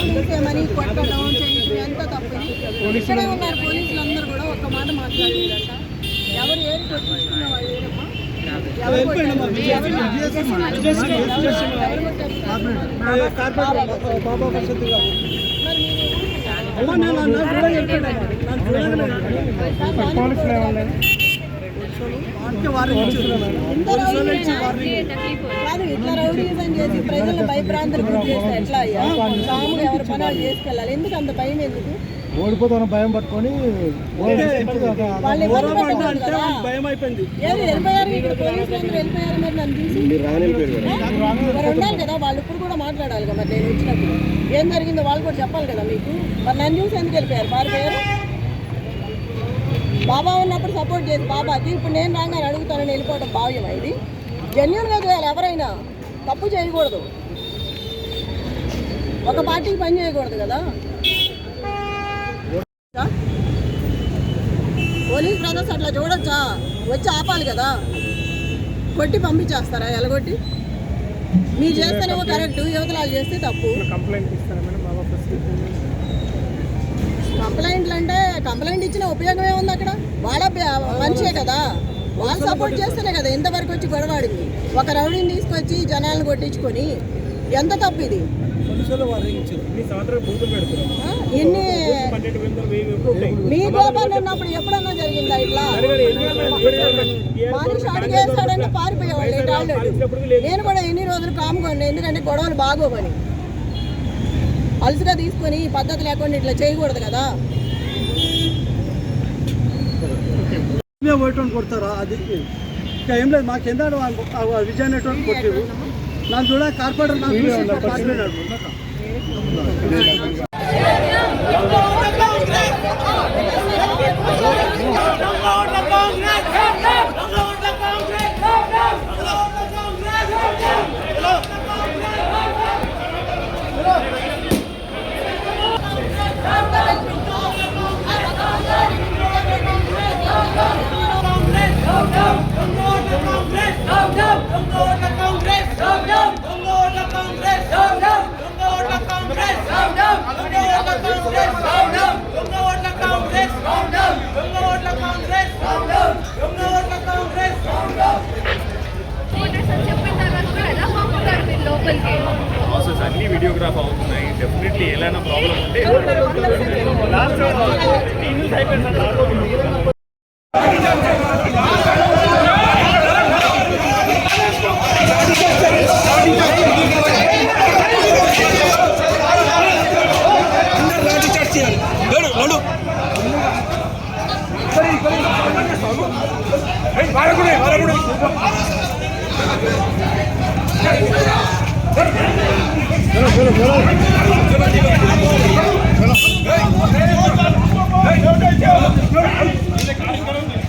ఇంకేమని కొట్టడం చేయడం ఎంత తప్పు. ఇక్కడే ఉన్నారు పోలీసులు అందరూ కూడా ఒక్క మాట మాట్లాడలేదంట. ఎవరు ఏది కొట్టించుకున్న వాళ్ళు ఏదమ్మా కాదు. ఇట్లా రౌడీజం చేసి ప్రజలను భయభ్రాంతులు గురి చేస్తే ఎట్లా అయ్యా? సాముగా ఎవరి పనాలు చేసుకెళ్ళాలి. ఎందుకు అంత భయం? ఎందుకు ఓడిపోతాను భయం పట్టుకొని వాళ్ళు భయం అయిపోయింది. ఏది వెళ్ళిపోయారు? ఇక్కడ పోలీసులు అందరూ వెళ్ళిపోయారు. మరి నన్ను చూసి మరి ఉండాలి కదా వాళ్ళు. ఇప్పుడు కూడా మాట్లాడాలి కదా. మరి నేను వచ్చినప్పుడు ఏం జరిగిందో వాళ్ళు కూడా చెప్పాలి కదా మీకు. మరి నన్ను చూసి ఎందుకు వెళ్ళిపోయారు? పారిపోయారు. బాబా ఉన్నప్పుడు సపోర్ట్ చేసి బాబాకి ఇప్పుడు నేను రాగానే అడుగుతానని వెళ్ళిపోవడం భావ్యం. ఇది జెన్యూన్గా చేయాలి. ఎవరైనా తప్పు చేయకూడదు. ఒక పార్టీకి పని చేయకూడదు కదా. పోలీస్ బ్రదర్స్ అట్లా చూడొచ్చా? వచ్చి ఆపాలి కదా. కొట్టి పంపించేస్తారా? ఎలగొట్టి మీరు చేస్తేనేమో కరెక్ట్, యువతలాలు చేస్తే తప్పు. కంప్లైంట్లు అంటే కంప్లైంట్ ఇచ్చిన ఉపయోగం ఏముంది? అక్కడ వాళ్ళ మనిషే కదా. వాళ్ళు సపోర్ట్ చేస్తేనే కదా ఇంతవరకు వచ్చి గొడవాడింది. ఒక రౌడీని తీసుకొచ్చి జనాలను కొట్టించుకొని ఎంత తప్పు ఇది. ఎన్ని మీ గోపాలు ఉన్నప్పుడు ఎప్పుడన్నా జరిగిందా ఇట్లా? మనిషి అడిగేస్తాడంటే పారిపోయేవాళ్ళు ఆల్రెడీ. నేను కూడా ఎన్ని రోజులు కాముకోండి, ఎందుకంటే గొడవలు బాగోవని. అలసిగా తీసుకొని పద్ధతి లేకుండా ఇట్లా చేయకూడదు కదా. కొడతారా? అది ఇంకా ఏం లేదు. మాకు ఎంత విజయ నెట్వర్క్ కొట్టేవు నాకు చూడ కార్పొరేటర్ ప్రాసెస్ అన్ని వీడియోగ్రాఫ్ అవుతున్నాయి. డెఫినెట్లీ ఏదైనా ప్రాబ్లం ఉంటే చలో